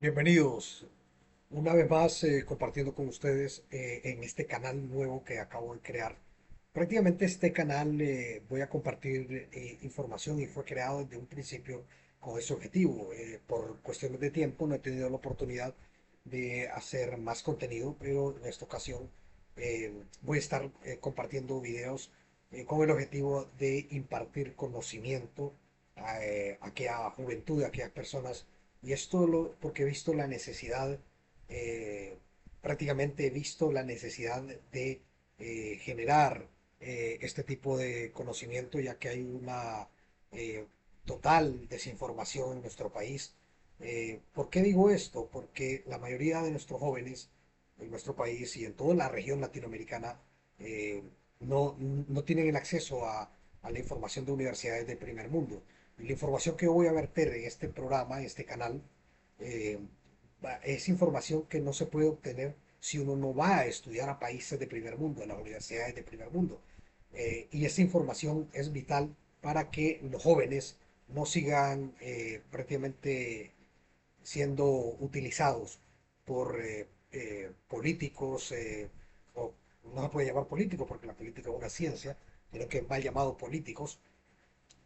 Bienvenidos una vez más compartiendo con ustedes en este canal nuevo que acabo de crear. Prácticamente este canal voy a compartir información y fue creado desde un principio con ese objetivo. Por cuestiones de tiempo no he tenido la oportunidad de hacer más contenido, pero en esta ocasión voy a estar compartiendo videos con el objetivo de impartir conocimiento a aquella juventud, a aquellas personas. Y porque he visto la necesidad, eh, prácticamente he visto la necesidad de generar este tipo de conocimiento, ya que hay una eh, total desinformación en nuestro país. ¿Por qué digo esto? Porque la mayoría de nuestros jóvenes en nuestro país y en toda la región latinoamericana eh, no tienen el acceso a la información de universidades del primer mundo. Y la información que voy a verter en este programa, en este canal, eh, es información que no se puede obtener si uno no va a estudiar a países de primer mundo, a las universidades de primer mundo. Y esa información es vital para que los jóvenes no sigan prácticamente siendo utilizados por políticos, o no se puede llamar políticos porque la política es una ciencia, sino que mal llamados políticos,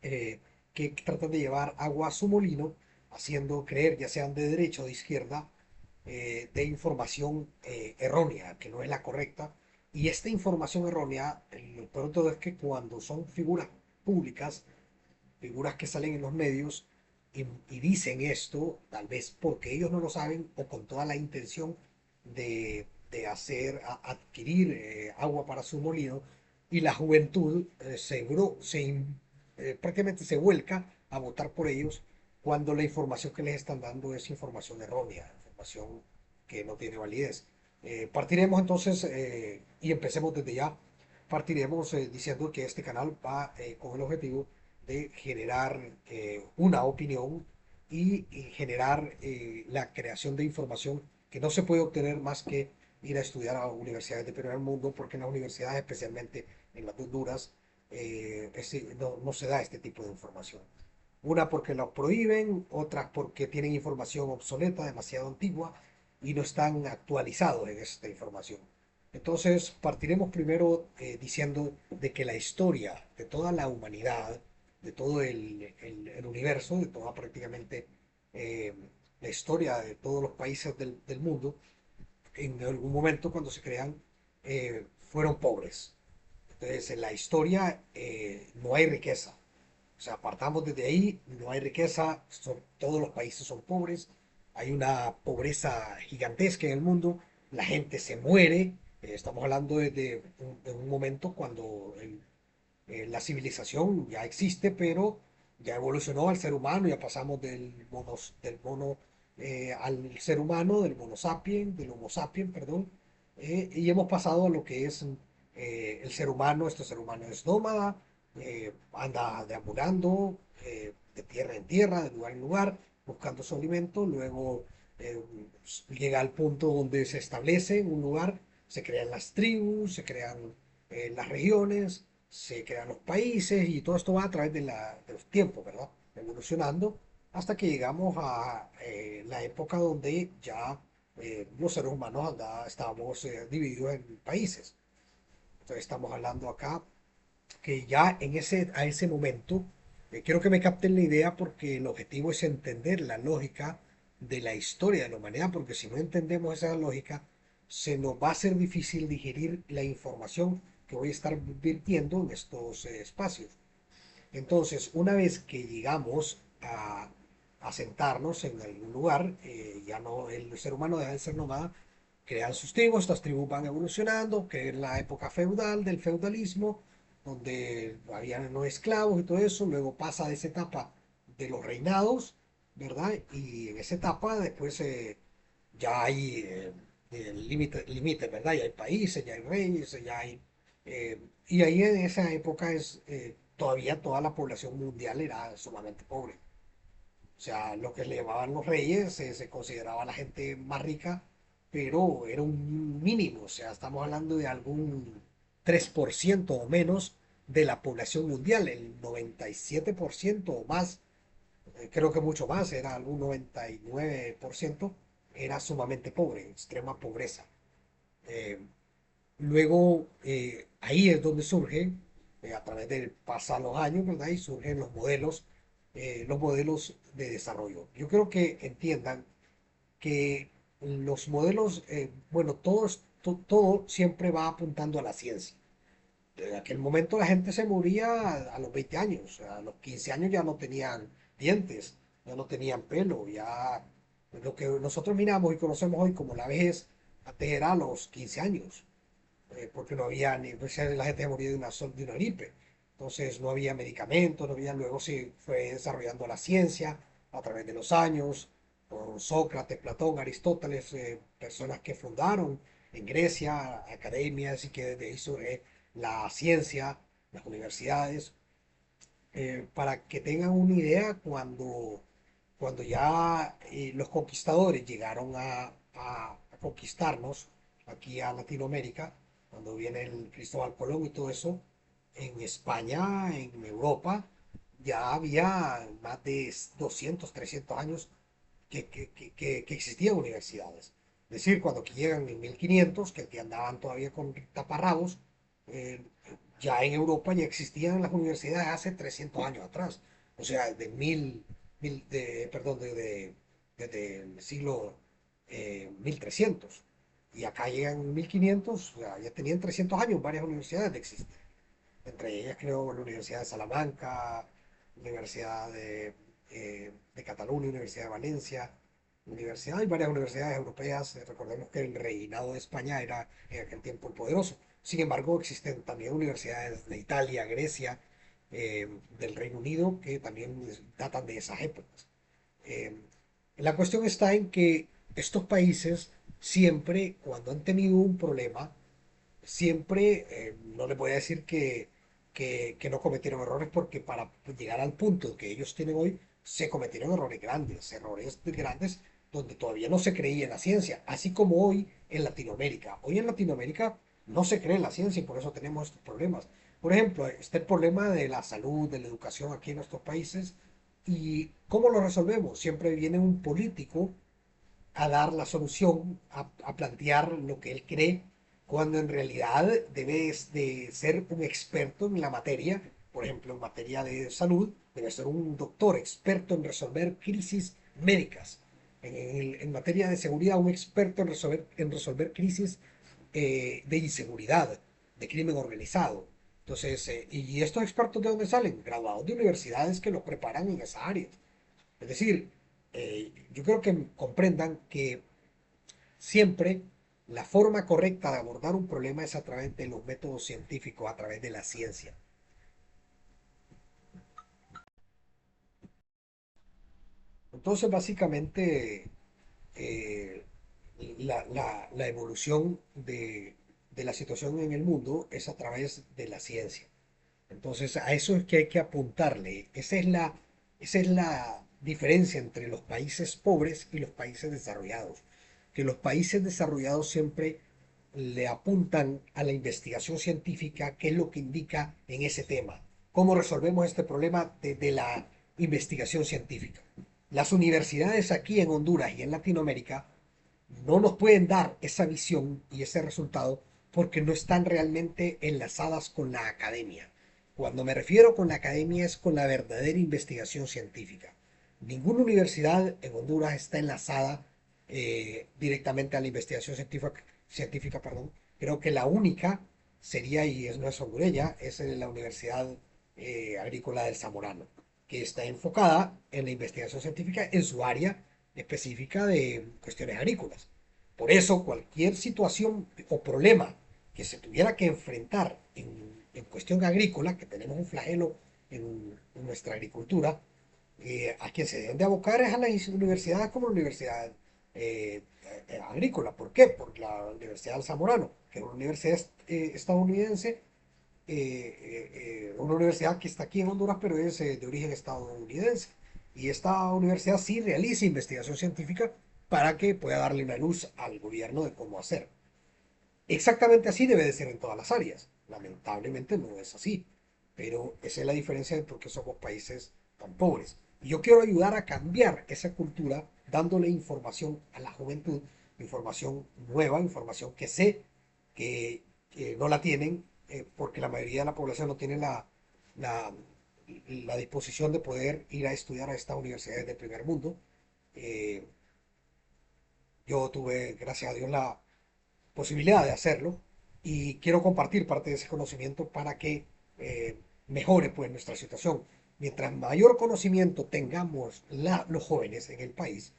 eh, que tratan de llevar agua a su molino, haciendo creer, ya sean de derecha o de izquierda, de información errónea, que no es la correcta. Y esta información errónea, lo peor de todo es que cuando son figuras públicas, figuras que salen en los medios y dicen esto, tal vez porque ellos no lo saben o con toda la intención de adquirir agua para su molino, y la juventud prácticamente se vuelca a votar por ellos cuando la información que les están dando es información errónea, información que no tiene validez. Partiremos entonces y empecemos desde ya. Partiremos diciendo que este canal va con el objetivo de generar una opinión y generar la creación de información que no se puede obtener más que ir a estudiar a universidades de primer mundo, porque en las universidades, especialmente en las de Honduras, no se da este tipo de información. Una porque la prohíben, otras porque tienen información obsoleta, demasiado antigua, y no están actualizados en esta información. Entonces, partiremos primero diciendo de que la historia de toda la humanidad, de todo el universo, de toda prácticamente eh, la historia de todos los países del mundo, en algún momento cuando se crean, fueron pobres. Entonces, en la historia no hay riqueza. O sea, partamos desde ahí, no hay riqueza, todos los países son pobres, hay una pobreza gigantesca en el mundo, la gente se muere, estamos hablando de un momento cuando la civilización ya existe, pero ya evolucionó al ser humano, ya pasamos del mono al ser humano, del mono sapiens, del homo sapiens, perdón, y hemos pasado a lo que es el ser humano. Este ser humano es nómada, anda deambulando de tierra en tierra, de lugar en lugar, buscando su alimento. Luego eh, llega al punto donde se establece en un lugar, se crean las tribus, se crean las regiones, se crean los países, y todo esto va a través de los tiempos, ¿verdad? Evolucionando hasta que llegamos a la época donde ya los seres humanos estábamos divididos en países. Entonces estamos hablando acá que ya a ese momento, quiero que me capten la idea porque el objetivo es entender la lógica de la historia de la humanidad, porque si no entendemos esa lógica, se nos va a ser difícil digerir la información que voy a estar virtiendo en estos espacios. Entonces, una vez que llegamos a sentarnos en algún lugar, ya no, el ser humano deja de ser nómada, crean sus tribus, estas tribus van evolucionando, que es la época feudal, del feudalismo, donde habían no esclavos y todo eso. Luego pasa de esa etapa de los reinados, ¿verdad? Y en esa etapa después ya hay límites, ¿verdad? Ya hay países, ya hay reyes, ya hay... eh, y ahí en esa época todavía toda la población mundial era sumamente pobre. O sea, lo que le llamaban los reyes se consideraba la gente más rica, pero era un mínimo. O sea, estamos hablando de algún 3% o menos de la población mundial. El 97% o más creo que mucho más, era algún 99%, era sumamente pobre, extrema pobreza. Eh, Luego, ahí es donde surge, a través de pasar los años, ¿verdad? Y surgen los modelos de desarrollo. Yo creo que entiendan que los modelos, bueno, todo siempre va apuntando a la ciencia. En aquel momento la gente se moría a los 20 años, a los 15 años ya no tenían dientes, ya no tenían pelo, ya lo que nosotros miramos y conocemos hoy como la vejez, antes era a los 15 años, porque no había, ni, pues, la gente se moría de una gripe, entonces no había medicamentos, no había, luego se fue desarrollando la ciencia a través de los años, por Sócrates, Platón, Aristóteles, personas que fundaron en Grecia academias y que desde ahí surge la ciencia, las universidades, para que tengan una idea cuando ya los conquistadores llegaron a conquistarnos aquí a Latinoamérica, cuando viene el Cristóbal Colón y todo eso, en España, en Europa, ya había más de 200 300 años que existían universidades. Es decir, cuando aquí llegan en 1500, que aquí andaban todavía con taparrabos, eh, ya en Europa ya existían las universidades hace 300 años atrás. O sea, perdón, desde el siglo 1300. Y acá llegan en 1500, o sea, ya tenían 300 años varias universidades de existir. Entre ellas creo la Universidad de Salamanca, Universidad de Cataluña, Universidad de Valencia, hay varias universidades europeas. Recordemos que el reinado de España era en aquel tiempo el poderoso. Sin embargo, existen también universidades de Italia, Grecia, del Reino Unido, que también datan de esas épocas. Eh, la cuestión está en que estos países siempre, cuando han tenido un problema, siempre, no les voy a decir que no cometieron errores, porque para llegar al punto que ellos tienen hoy, se cometieron errores grandes donde todavía no se creía en la ciencia, así como hoy en Latinoamérica. Hoy en Latinoamérica no se cree en la ciencia y por eso tenemos estos problemas. Por ejemplo, está el problema de la salud, de la educación aquí en nuestros países. ¿Y cómo lo resolvemos? Siempre viene un político a dar la solución, a plantear lo que él cree, cuando en realidad debe de ser un experto en la materia, por ejemplo, en materia de salud, debe ser un doctor experto en resolver crisis médicas. En materia de seguridad, un experto en resolver crisis de inseguridad, de crimen organizado. Entonces, ¿y estos expertos de dónde salen? Graduados de universidades que los preparan en esa área. Es decir, yo creo que comprendan que siempre la forma correcta de abordar un problema es a través de los métodos científicos, a través de la ciencia. Entonces, básicamente, eh, la evolución de la situación en el mundo es a través de la ciencia. Entonces, a eso es que hay que apuntarle. Esa es la diferencia entre los países pobres y los países desarrollados. Que los países desarrollados siempre le apuntan a la investigación científica, qué es lo que indica en ese tema. ¿Cómo resolvemos este problema desde la investigación científica? Las universidades aquí en Honduras y en Latinoamérica no nos pueden dar esa visión y ese resultado porque no están realmente enlazadas con la academia. Cuando me refiero con la academia es con la verdadera investigación científica. Ninguna universidad en Honduras está enlazada directamente a la investigación científica, perdón. Creo que la única sería, y no es hondureña, es la Universidad Agrícola del Zamorano, que está enfocada en la investigación científica en su área específica de cuestiones agrícolas. Por eso, cualquier situación o problema que se tuviera que enfrentar en cuestión agrícola, que tenemos un flagelo en nuestra agricultura, a quien se deben de abocar es a las universidades como la Universidad Agrícola. ¿Por qué? Por la Universidad del Zamorano, que es una universidad estadounidense, una universidad que está aquí en Honduras, pero es de origen estadounidense. Y esta universidad sí realiza investigación científica para que pueda darle una luz al gobierno de cómo hacer. Exactamente así debe de ser en todas las áreas. Lamentablemente no es así. Pero esa es la diferencia de por qué somos países tan pobres. Y yo quiero ayudar a cambiar esa cultura dándole información a la juventud, información nueva, información que sé que no la tienen, porque la mayoría de la población no tiene la, la disposición de poder ir a estudiar a estas universidades de primer mundo. Eh, yo tuve, gracias a Dios, la posibilidad de hacerlo y quiero compartir parte de ese conocimiento para que mejore pues nuestra situación. Mientras mayor conocimiento tengamos los jóvenes en el país,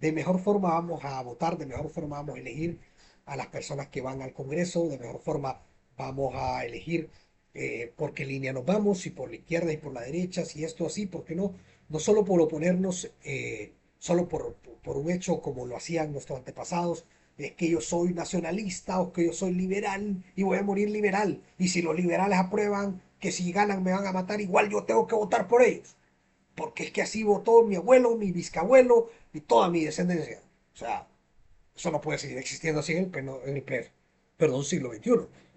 de mejor forma vamos a votar, de mejor forma vamos a elegir a las personas que van al Congreso, de mejor forma vamos a elegir por qué línea nos vamos, si por la izquierda y por la derecha, si esto así, ¿por qué no? No solo por oponernos, solo por un hecho como lo hacían nuestros antepasados, es que yo soy nacionalista o que yo soy liberal y voy a morir liberal. Y si los liberales aprueban que si ganan me van a matar, igual yo tengo que votar por ellos. Porque es que así votó mi abuelo, mi bisabuelo y toda mi descendencia. O sea, eso no puede seguir existiendo así perdón, siglo XXI.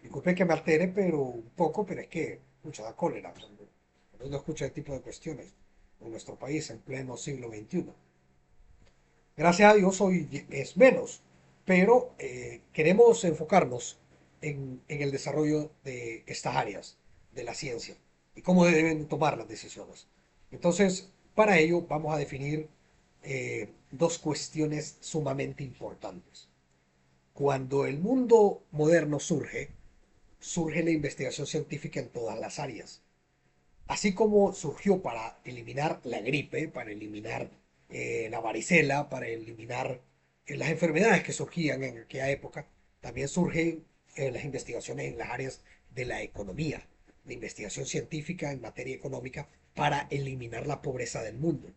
Disculpe que me altere, pero un poco, pero es que, mucha da cólera cuando uno escucha este tipo de cuestiones en nuestro país en pleno siglo XXI. Gracias a Dios hoy es menos, pero queremos enfocarnos en el desarrollo de estas áreas de la ciencia y cómo deben tomar las decisiones. Entonces, para ello vamos a definir dos cuestiones sumamente importantes. Cuando el mundo moderno surge, surge la investigación científica en todas las áreas. Así como surgió para eliminar la gripe, para eliminar la varicela, para eliminar las enfermedades que surgían en aquella época, también surgen las investigaciones en las áreas de la economía, de investigación científica en materia económica para eliminar la pobreza del mundo.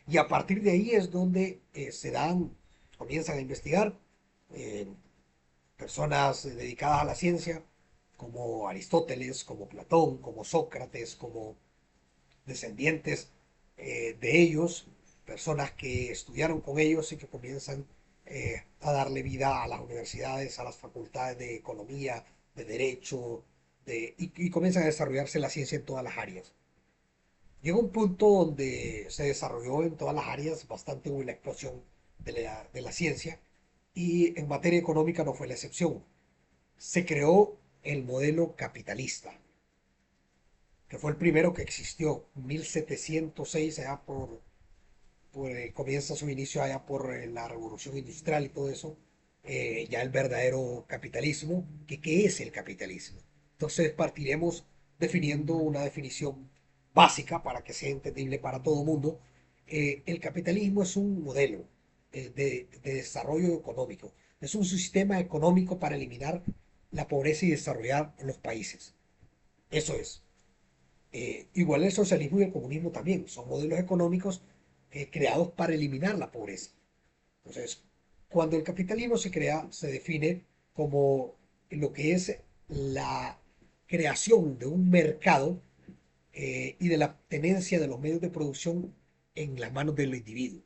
Y a partir de ahí es donde comienzan a investigar eh, personas dedicadas a la ciencia, como Aristóteles, como Platón, como Sócrates, como descendientes de ellos, personas que estudiaron con ellos y que comienzan a darle vida a las universidades, a las facultades de economía, de derecho, y comienzan a desarrollarse la ciencia en todas las áreas. Llega un punto donde se desarrolló en todas las áreas bastante buena explosión de la ciencia y en materia económica no fue la excepción. Se creó el modelo capitalista, que fue el primero que existió, 1706, allá comienza su inicio allá por la revolución industrial y todo eso, ya el verdadero capitalismo, que ¿qué es el capitalismo? Entonces partiremos definiendo una definición básica para que sea entendible para todo el mundo. El capitalismo es un modelo de desarrollo económico, es un sistema económico para eliminar la pobreza y desarrollar los países. Eso es. Igual el socialismo y el comunismo también son modelos económicos creados para eliminar la pobreza. Entonces, cuando el capitalismo se crea, se define como lo que es la creación de un mercado y de la tenencia de los medios de producción en las manos del individuo.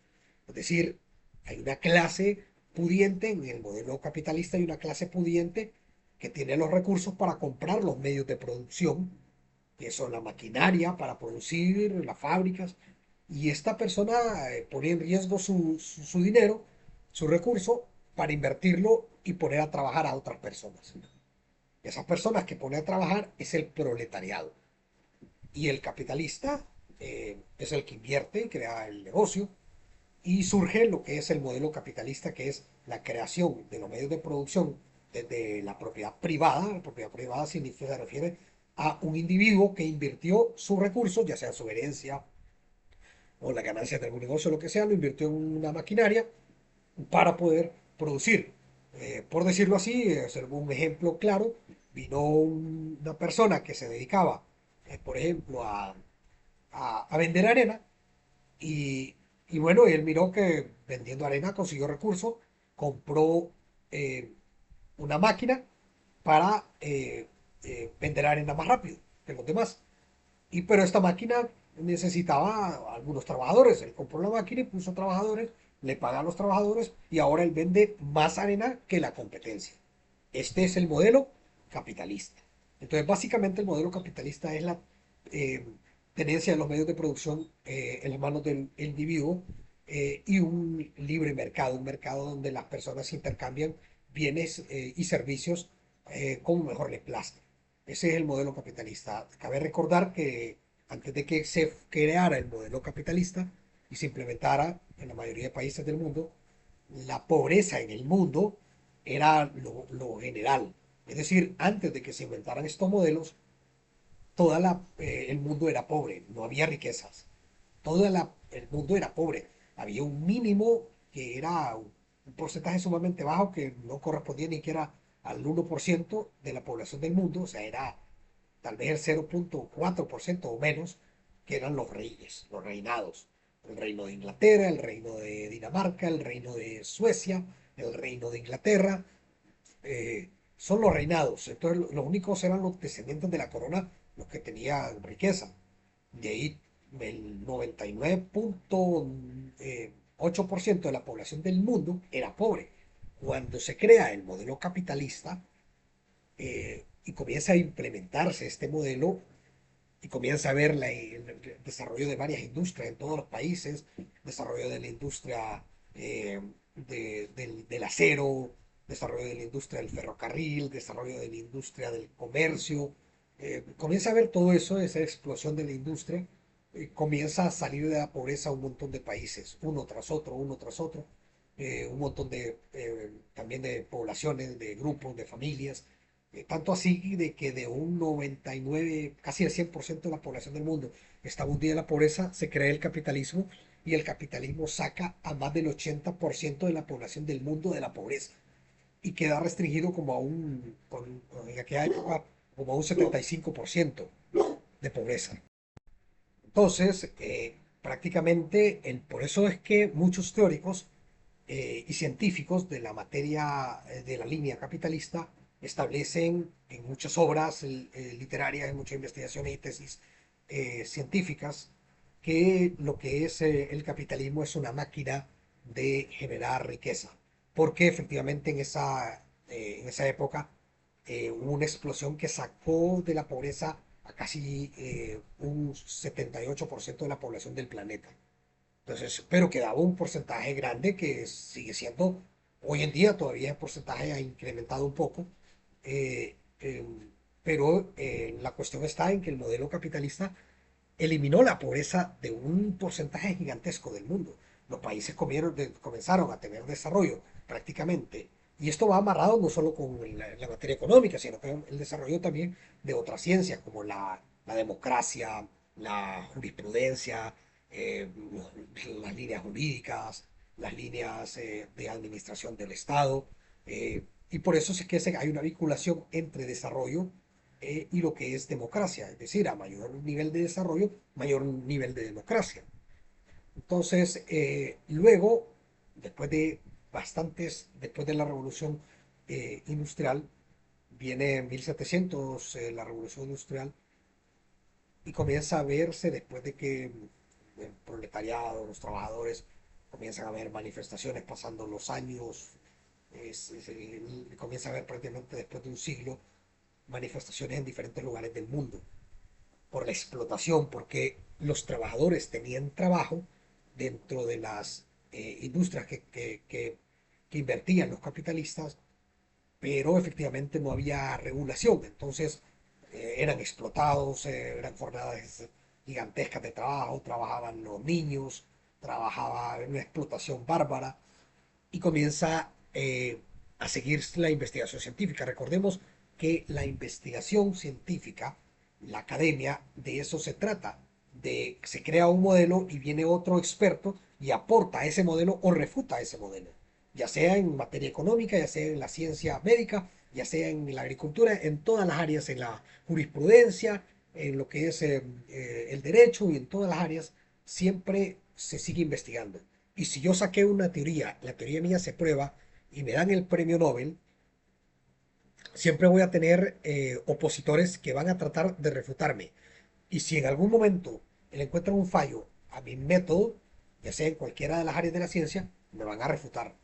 Es decir, hay una clase pudiente en el modelo capitalista, hay una clase pudiente que tiene los recursos para comprar los medios de producción, que son la maquinaria para producir, las fábricas, y esta persona pone en riesgo su dinero, su recurso, para invertirlo y poner a trabajar a otras personas. Esas personas que pone a trabajar es el proletariado. Y el capitalista es el que invierte y crea el negocio. Y surge lo que es el modelo capitalista, que es la creación de los medios de producción desde la propiedad privada. La propiedad privada significa, se refiere a un individuo que invirtió sus recursos, ya sea su herencia o la ganancia de algún negocio, lo que sea, lo invirtió en una maquinaria para poder producir. Por decirlo así, hacer un ejemplo claro, vino una persona que se dedicaba, por ejemplo, a vender arena y, y bueno, él miró que vendiendo arena consiguió recursos, compró eh, una máquina para vender arena más rápido que los demás. Pero esta máquina necesitaba algunos trabajadores. Él compró la máquina y puso trabajadores, le paga a los trabajadores y ahora él vende más arena que la competencia. Este es el modelo capitalista. Entonces, básicamente el modelo capitalista es la eh, tenencia de los medios de producción en las manos del individuo y un libre mercado, un mercado donde las personas intercambian bienes y servicios como mejor les plazca. Ese es el modelo capitalista. Cabe recordar que antes de que se creara el modelo capitalista y se implementara en la mayoría de países del mundo, la pobreza en el mundo era lo general. Es decir, antes de que se inventaran estos modelos, el mundo era pobre, no había riquezas. El mundo era pobre. Había un mínimo que era un porcentaje sumamente bajo que no correspondía ni siquiera al 1% de la población del mundo, o sea, era tal vez el 0,4% o menos, que eran los reyes, los reinados. El reino de Inglaterra, el reino de Dinamarca, el reino de Suecia, el reino de Inglaterra, son los reinados. Entonces, los únicos eran los descendientes de la corona los que tenían riqueza. De ahí, el 99,8% de la población del mundo era pobre. Cuando se crea el modelo capitalista y comienza a implementarse este modelo, y comienza a ver el desarrollo de varias industrias en todos los países, desarrollo de la industria del acero, desarrollo de la industria del ferrocarril, desarrollo de la industria del comercio. Comienza a ver todo eso, esa explosión de la industria, comienza a salir de la pobreza un montón de países, uno tras otro, un montón también de poblaciones, de grupos, de familias, tanto así de que de un 99, casi el 100% de la población del mundo está hundida en la pobreza, se crea el capitalismo y el capitalismo saca a más del 80% de la población del mundo de la pobreza y queda restringido como a en aquella época, como a un 75% de pobreza. Entonces, prácticamente, por eso es que muchos teóricos y científicos de la materia de la línea capitalista establecen en muchas obras literarias, en muchas investigaciones y tesis científicas que lo que es el capitalismo es una máquina de generar riqueza, porque efectivamente en esa época hubo una explosión que sacó de la pobreza a casi un 78% de la población del planeta. Entonces, pero quedaba un porcentaje grande que sigue siendo, hoy en día todavía el porcentaje ha incrementado un poco, eh, eh, pero la cuestión está en que el modelo capitalista eliminó la pobreza de un porcentaje gigantesco del mundo. Los países comenzaron a tener desarrollo prácticamente. Y esto va amarrado no solo con la materia económica, sino con el desarrollo también de otras ciencias como la democracia, la jurisprudencia, eh, las líneas jurídicas, las líneas de administración del Estado. Y por eso es que hay una vinculación entre desarrollo y lo que es democracia, es decir, a mayor nivel de desarrollo, mayor nivel de democracia. Entonces, luego, después de la revolución industrial, viene en 1700 la revolución industrial y comienza a verse después de que el proletariado, los trabajadores, comienzan a ver manifestaciones pasando los años, comienza a ver prácticamente después de un siglo manifestaciones en diferentes lugares del mundo por la explotación, porque los trabajadores tenían trabajo dentro de las industrias que invertían los capitalistas, pero efectivamente no había regulación, entonces eran explotados, eran jornadas gigantescas de trabajo, trabajaban los niños, trabajaba en una explotación bárbara y comienza a seguir la investigación científica. Recordemos que la investigación científica, la academia, de eso se trata. Se crea un modelo y viene otro experto y aporta a ese modelo o refuta ese modelo, ya sea en materia económica, ya sea en la ciencia médica, ya sea en la agricultura, en todas las áreas, en la jurisprudencia, en lo que es el derecho y en todas las áreas, siempre se sigue investigando. Y si yo saqué una teoría, la teoría mía se prueba y me dan el premio Nobel, siempre voy a tener opositores que van a tratar de refutarme. Y si en algún momento le encuentran un fallo a mi método, ya sea en cualquiera de las áreas de la ciencia, me van a refutar.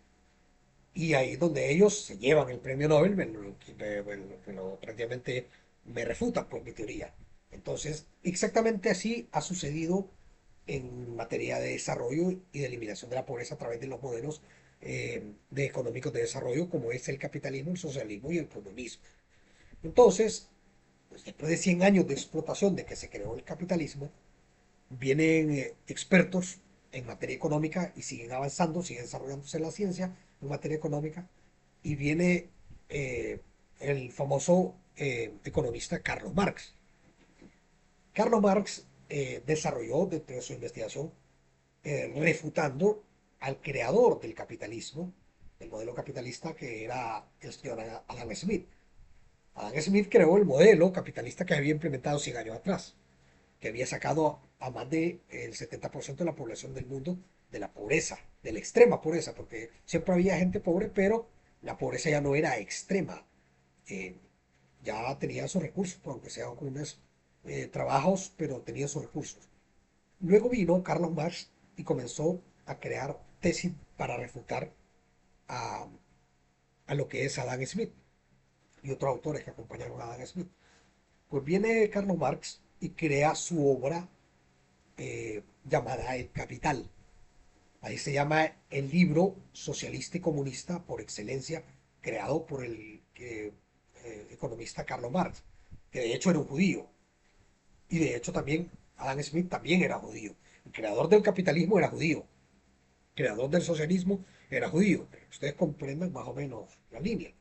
Y ahí es donde ellos se llevan el premio Nobel, prácticamente me refutan por mi teoría. Entonces, exactamente así ha sucedido en materia de desarrollo y de eliminación de la pobreza a través de los modelos de económicos de desarrollo, como es el capitalismo, el socialismo y el comunismo. Entonces, pues después de 100 años de explotación de que se creó el capitalismo, vienen expertos en materia económica y siguen avanzando, siguen desarrollándose la ciencia en materia económica, y viene el famoso economista Carlos Marx. Carlos Marx desarrolló dentro de su investigación refutando al creador del capitalismo, el modelo capitalista, que era el señor Adam Smith. Adam Smith creó el modelo capitalista que había implementado 100 años atrás, que había sacado a más del 70% de la población del mundo de la pobreza, de la extrema pobreza, porque siempre había gente pobre, pero la pobreza ya no era extrema. Eh, ya tenía sus recursos, aunque sean con unos trabajos, pero tenía sus recursos. Luego vino Carlos Marx y comenzó a crear tesis para refutar a, a lo que es Adam Smith y otros autores que acompañaron a Adam Smith. Pues viene Carlos Marx y crea su obra llamada El Capital. Ahí se llama el libro socialista y comunista por excelencia, creado por el economista Carlos Marx, que de hecho era un judío. Y de hecho también Adam Smith también era judío. El creador del capitalismo era judío. El creador del socialismo era judío. Ustedes comprenden más o menos la línea.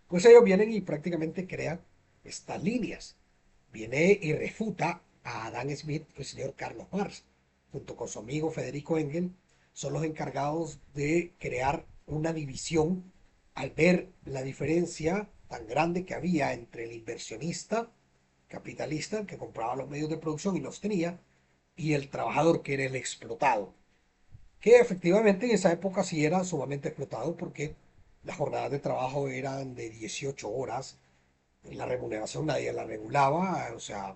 Pues ellos vienen y prácticamente crean estas líneas. Viene y refuta a Adam Smith, el señor Carlos Marx, junto con su amigo Federico Engel, son los encargados de crear una división al ver la diferencia tan grande que había entre el inversionista capitalista que compraba los medios de producción y los tenía, y el trabajador que era el explotado, que efectivamente en esa época sí era sumamente explotado porque las jornadas de trabajo eran de 18 horas, la remuneración nadie la regulaba, o sea,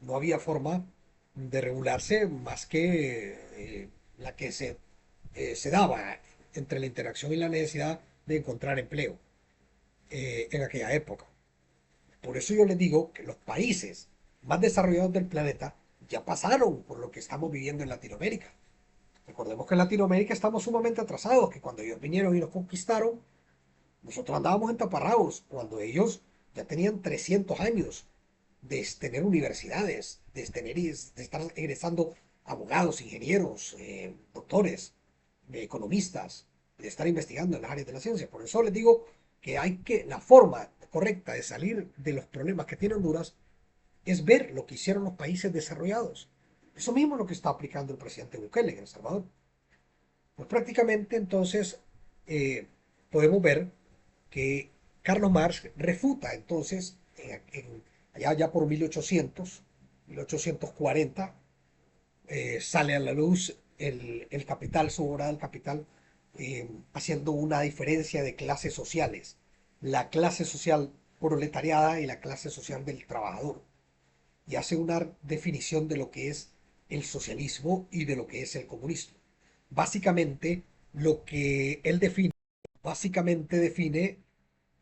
no había forma de regularse más que la que se daba entre la interacción y la necesidad de encontrar empleo en aquella época. Por eso yo les digo que los países más desarrollados del planeta ya pasaron por lo que estamos viviendo en Latinoamérica. Recordemos que en Latinoamérica estamos sumamente atrasados, que cuando ellos vinieron y nos conquistaron, nosotros andábamos en taparrabos, cuando ellos ya tenían 300 años de tener universidades, de estar egresando abogados, ingenieros, doctores, economistas, de estar investigando en las áreas de la ciencia. Por eso les digo que la forma correcta de salir de los problemas que tiene Honduras es ver lo que hicieron los países desarrollados. Eso mismo es lo que está aplicando el presidente Bukele en El Salvador. Pues prácticamente entonces eh, podemos ver que Carlos Marx refuta entonces allá ya por 1840, sale a la luz el Capital, su obra del Capital, haciendo una diferencia de clases sociales, la clase social proletariada y la clase social del trabajador, y hace una definición de lo que es el socialismo y de lo que es el comunismo. Básicamente, lo que él define, básicamente define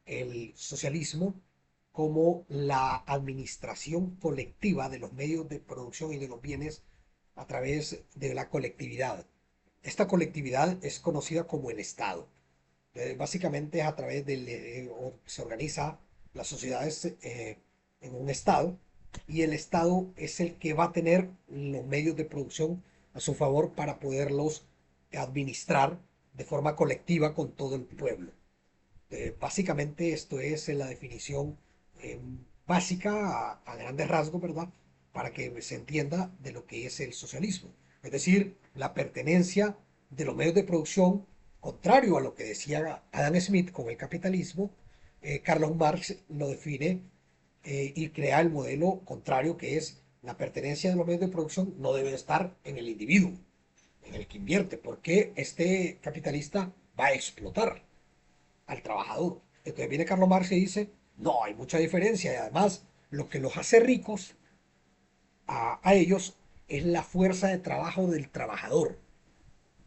el socialismo como la administración colectiva de los medios de producción y de los bienes a través de la colectividad. Esta colectividad es conocida como el Estado. Básicamente es a través se organiza las sociedades en un Estado, y el Estado es el que va a tener los medios de producción a su favor para poderlos administrar de forma colectiva con todo el pueblo. Básicamente esto es la definición eh, básica a grandes rasgos, ¿verdad? Para que se entienda de lo que es el socialismo. Es decir, la pertenencia de los medios de producción, contrario a lo que decía Adam Smith con el capitalismo, Carlos Marx lo define y crea el modelo contrario, que es la pertenencia de los medios de producción no debe estar en el individuo, en el que invierte, porque este capitalista va a explotar al trabajador. Entonces viene Carlos Marx y dice, no, hay mucha diferencia, y además lo que los hace ricos a ellos es la fuerza de trabajo del trabajador,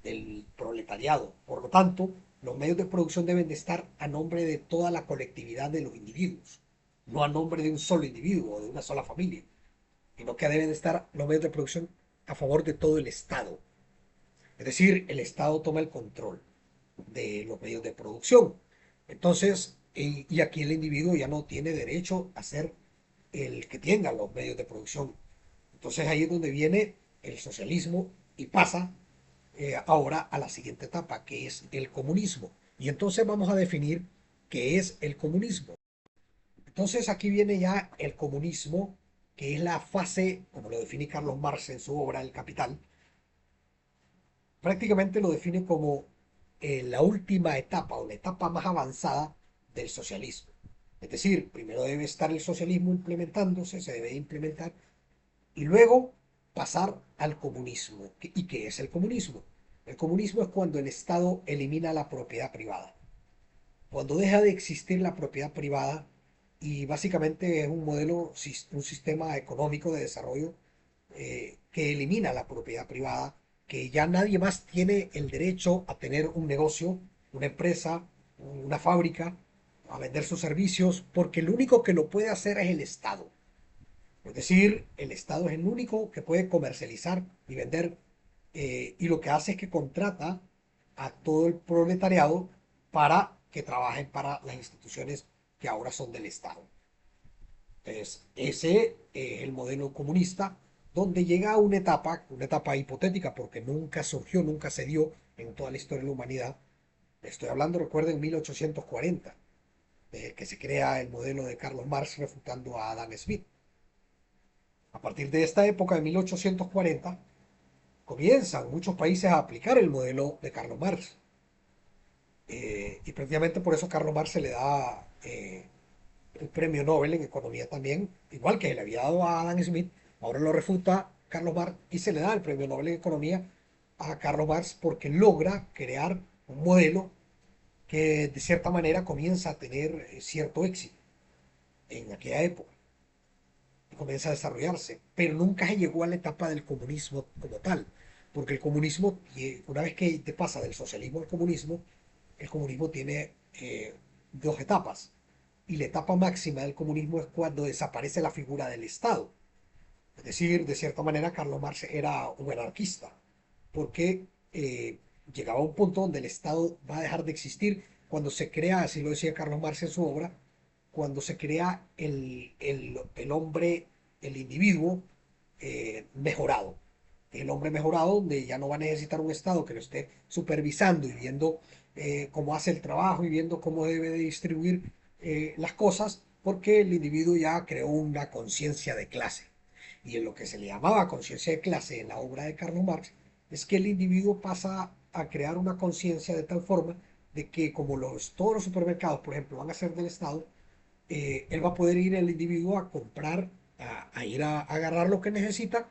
del proletariado. Por lo tanto, los medios de producción deben de estar a nombre de toda la colectividad de los individuos, no a nombre de un solo individuo o de una sola familia, sino que deben estar los medios de producción a favor de todo el Estado. Es decir, el Estado toma el control de los medios de producción. Entonces, y aquí el individuo ya no tiene derecho a ser el que tenga los medios de producción. Entonces ahí es donde viene el socialismo y pasa ahora a la siguiente etapa, que es el comunismo. Y entonces vamos a definir qué es el comunismo. Entonces aquí viene ya el comunismo, que es la fase, como lo define Carlos Marx en su obra El Capital, prácticamente lo define como la última etapa o la etapa más avanzada del socialismo. Es decir, primero debe estar el socialismo implementándose, se debe implementar, y luego pasar al comunismo. ¿Y qué es el comunismo? El comunismo es cuando el Estado elimina la propiedad privada. Cuando deja de existir la propiedad privada y básicamente es un modelo, un sistema económico de desarrollo que elimina la propiedad privada, que ya nadie más tiene el derecho a tener un negocio, una empresa, una fábrica, a vender sus servicios, porque el único que lo puede hacer es el Estado. Es decir, el Estado es el único que puede comercializar y vender, y lo que hace es que contrata a todo el proletariado para que trabajen para las instituciones que ahora son del Estado. Entonces, ese es el modelo comunista, donde llega a una etapa hipotética, porque nunca surgió, nunca se dio en toda la historia de la humanidad. Estoy hablando, recuerden, 1840, que se crea el modelo de Carlos Marx refutando a Adam Smith. A partir de esta época, de 1840, comienzan muchos países a aplicar el modelo de Carlos Marx. Y prácticamente por eso a Carlos Marx se le da el premio Nobel en economía también, igual que le había dado a Adam Smith, ahora lo refuta Carlos Marx y se le da el premio Nobel en economía a Carlos Marx porque logra crear un modelo que de cierta manera comienza a tener cierto éxito en aquella época, comienza a desarrollarse, pero nunca se llegó a la etapa del comunismo como tal, porque el comunismo, una vez que te pasa del socialismo al comunismo, el comunismo tiene dos etapas. Y la etapa máxima del comunismo es cuando desaparece la figura del Estado. Es decir, de cierta manera, Carlos Marx era un anarquista, porque llegaba a un punto donde el Estado va a dejar de existir cuando se crea, así lo decía Carlos Marx en su obra, cuando se crea el hombre, el individuo mejorado. El hombre mejorado donde ya no va a necesitar un Estado que lo esté supervisando y viendo cómo hace el trabajo y viendo cómo debe de distribuir las cosas, porque el individuo ya creó una conciencia de clase. Y en lo que se le llamaba conciencia de clase en la obra de Karl Marx, es que el individuo pasa a crear una conciencia de tal forma de que como todos los supermercados, por ejemplo, van a ser del Estado, él va a poder ir el individuo a comprar, a ir a agarrar lo que necesita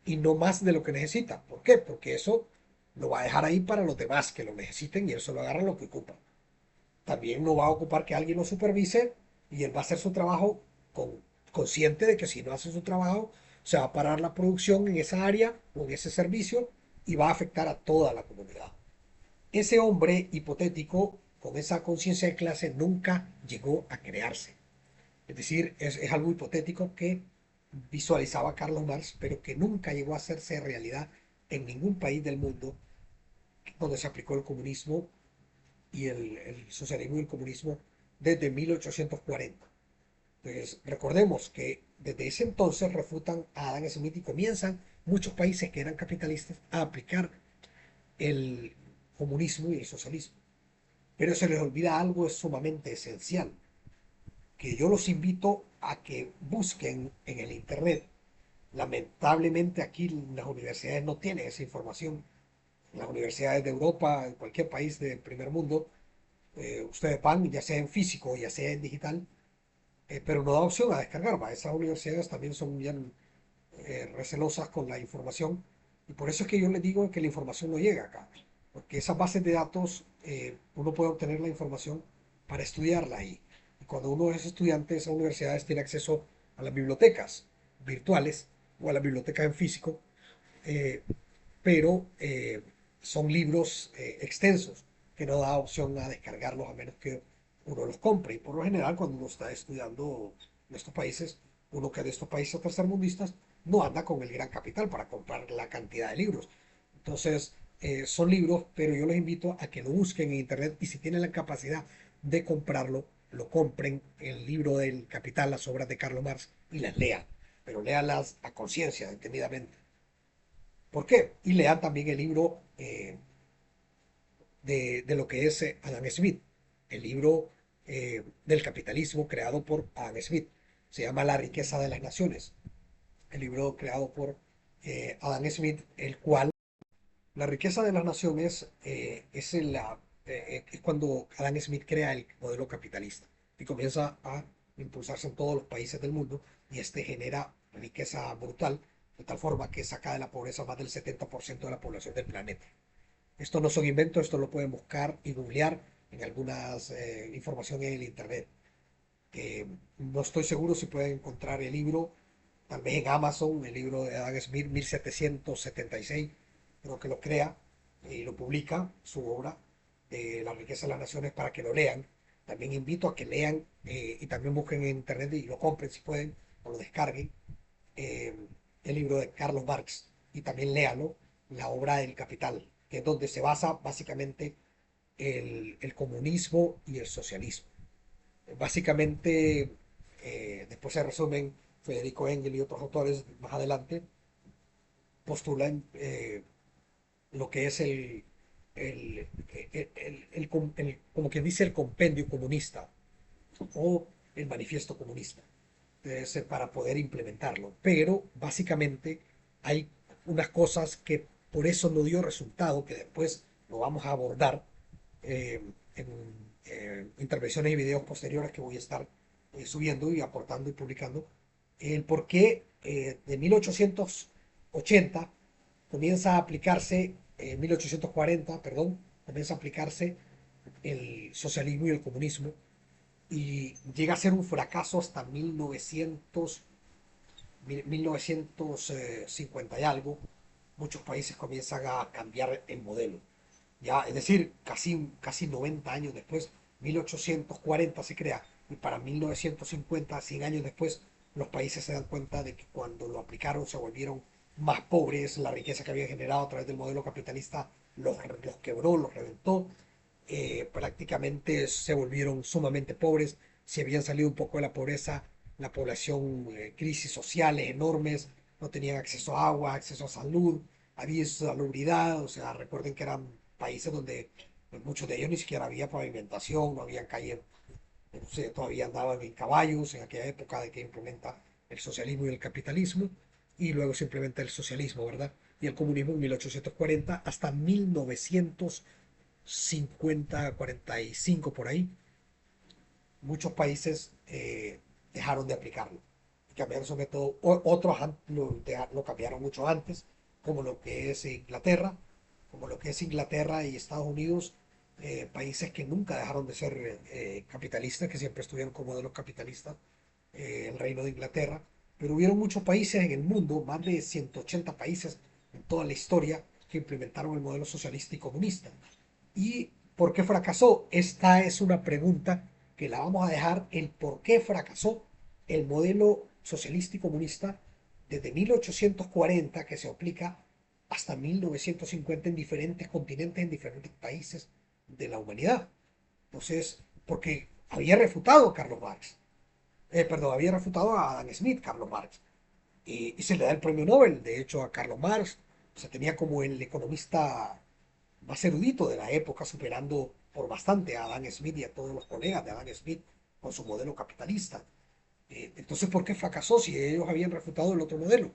y no más de lo que necesita. ¿Por qué? Porque eso lo va a dejar ahí para los demás que lo necesiten y él solo agarra lo que ocupa. También no va a ocupar que alguien lo supervise y él va a hacer su trabajo consciente de que si no hace su trabajo, se va a parar la producción en esa área o en ese servicio y va a afectar a toda la comunidad. Ese hombre hipotético con esa conciencia de clase nunca llegó a crearse. Es decir, es algo hipotético que visualizaba Carlos Marx, pero que nunca llegó a hacerse realidad en ningún país del mundo donde se aplicó el comunismo y el socialismo y el comunismo desde 1840. Entonces, recordemos que desde ese entonces refutan a Adam Smith y comienzan muchos países que eran capitalistas a aplicar el comunismo y el socialismo. Pero se les olvida algo sumamente esencial, que yo los invito a que busquen en el Internet. Lamentablemente aquí las universidades no tienen esa información. Las universidades de Europa, en cualquier país del primer mundo, ustedes van, ya sea en físico, ya sea en digital, pero no da opción a descargar. ¿Va? Esas universidades también son bien recelosas con la información y por eso es que yo les digo que la información no llega acá, porque esas bases de datos uno puede obtener la información para estudiarla ahí. Y cuando uno es estudiante de esas universidades tiene acceso a las bibliotecas virtuales o a las bibliotecas en físico, eh, pero son libros extensos que no da opción a descargarlos a menos que uno los compre. Y por lo general, cuando uno está estudiando en estos países, uno que de estos países tercermundistas no anda con el gran capital para comprar la cantidad de libros. Entonces, son libros, pero yo los invito a que lo busquen en internet y si tienen la capacidad de comprarlo, lo compren, el libro del Capital, las obras de Karl Marx, y las lean, pero léanlas a conciencia, entendidamente. ¿Por qué? Y lean también el libro de lo que es Adam Smith, el libro del capitalismo creado por Adam Smith. Se llama La riqueza de las naciones, el libro creado por Adam Smith, el cual la riqueza de las naciones es cuando Adam Smith crea el modelo capitalista y comienza a impulsarse en todos los países del mundo y este genera riqueza brutal de tal forma que saca de la pobreza más del 70% de la población del planeta. Esto no son inventos, esto lo pueden buscar y googlear en algunas información en el internet. No estoy seguro si pueden encontrar el libro, tal vez en Amazon, el libro de Adam Smith, 1776, creo que lo crea y lo publica, su obra, La riqueza de las naciones, para que lo lean. También invito a que lean y también busquen en internet y lo compren si pueden, o lo descarguen, eh, el libro de Carlos Marx y también léalo, la obra del Capital, que es donde se basa básicamente el comunismo y el socialismo. Básicamente, después se resumen Federico Engel y otros autores más adelante, postulan lo que es como quien dice, el compendio comunista o el manifiesto comunista para poder implementarlo. Pero básicamente hay unas cosas que por eso no dio resultado, que después lo vamos a abordar en intervenciones y videos posteriores que voy a estar subiendo y aportando y publicando. El por qué de 1880 comienza a aplicarse, 1840, perdón, comienza a aplicarse el socialismo y el comunismo y llega a ser un fracaso hasta 1950 y algo. Muchos países comienzan a cambiar el modelo. Ya, es decir, casi 90 años después, 1840 se crea y para 1950, 100 años después, los países se dan cuenta de que cuando lo aplicaron se volvieron más pobres, la riqueza que habían generado a través del modelo capitalista los quebró, los reventó, prácticamente se volvieron sumamente pobres, si habían salido un poco de la pobreza, la población, crisis sociales enormes, no tenían acceso a agua, acceso a salud, había salubridad, o sea, recuerden que eran países donde pues, muchos de ellos ni siquiera había pavimentación, no había calle, no sé, todavía andaban en caballos en aquella época de que implementa el socialismo y el capitalismo, y luego se implementa el socialismo, ¿verdad? Y el comunismo en 1840 hasta 1950, 45 por ahí, muchos países dejaron de aplicarlo. Cambiaron su método, otros lo cambiaron mucho antes, como lo que es Inglaterra, como lo que es Inglaterra y Estados Unidos, países que nunca dejaron de ser capitalistas, que siempre estuvieron como modelo capitalista, el Reino de Inglaterra, pero hubieron muchos países en el mundo, más de 180 países en toda la historia, que implementaron el modelo socialista y comunista. ¿Y por qué fracasó? Esta es una pregunta que la vamos a dejar, el por qué fracasó el modelo socialista y comunista desde 1840, que se aplica hasta 1950 en diferentes continentes, en diferentes países de la humanidad. Entonces, porque había refutado a Carlos Marx, perdón, había refutado a Adam Smith, Carlos Marx, y se le da el premio Nobel, de hecho, a Carlos Marx, se tenía como el economista más erudito de la época, superando por bastante a Adam Smith y a todos los colegas de Adam Smith con su modelo capitalista. Entonces, ¿por qué fracasó si ellos habían refutado el otro modelo?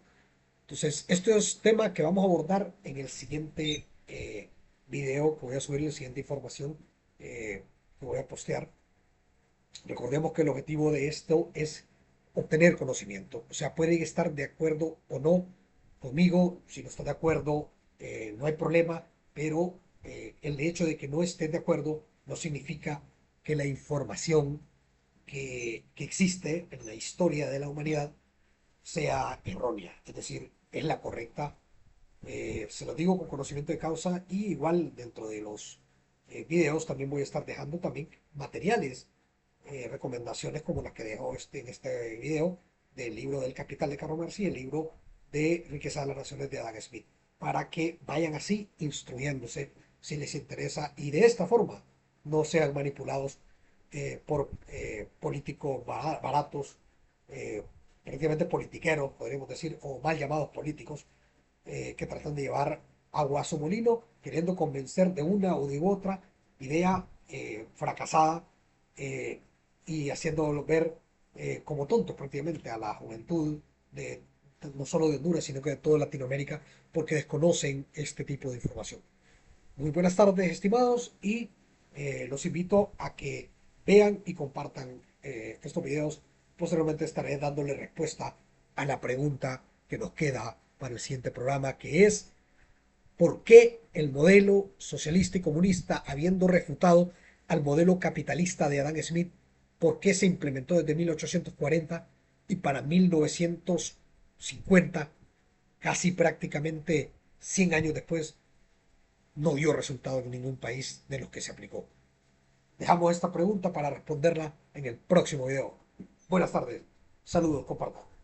Entonces, esto es tema que vamos a abordar en el siguiente video que voy a subir, la siguiente información que voy a postear. Recordemos que el objetivo de esto es obtener conocimiento. O sea, pueden estar de acuerdo o no conmigo. Si no están de acuerdo, no hay problema. Pero el hecho de que no estén de acuerdo no significa que la información que existe en la historia de la humanidad sea errónea. Es decir, es la correcta. Se lo digo con conocimiento de causa y igual dentro de los videos también voy a estar dejando también materiales recomendaciones como las que dejo en este video del libro del Capital de Carlo Marx y el libro de Riqueza de las Naciones de Adam Smith, para que vayan así instruyéndose si les interesa y de esta forma no sean manipulados por políticos baratos, eh, prácticamente politiqueros, podríamos decir, o mal llamados políticos, que tratan de llevar agua a su molino, queriendo convencer de una u de otra idea fracasada eh, y haciéndolo ver como tontos prácticamente a la juventud de no solo de Honduras, sino que de toda Latinoamérica, porque desconocen este tipo de información. Muy buenas tardes, estimados, y los invito a que vean y compartan estos videos. Posteriormente estaré dándole respuesta a la pregunta que nos queda para el siguiente programa, que es ¿por qué el modelo socialista y comunista, habiendo refutado al modelo capitalista de Adam Smith, por qué se implementó desde 1840 y para 1950, casi prácticamente 100 años después, no dio resultado en ningún país de los que se aplicó? Dejamos esta pregunta para responderla en el próximo video. Buenas tardes. Saludos, compartan.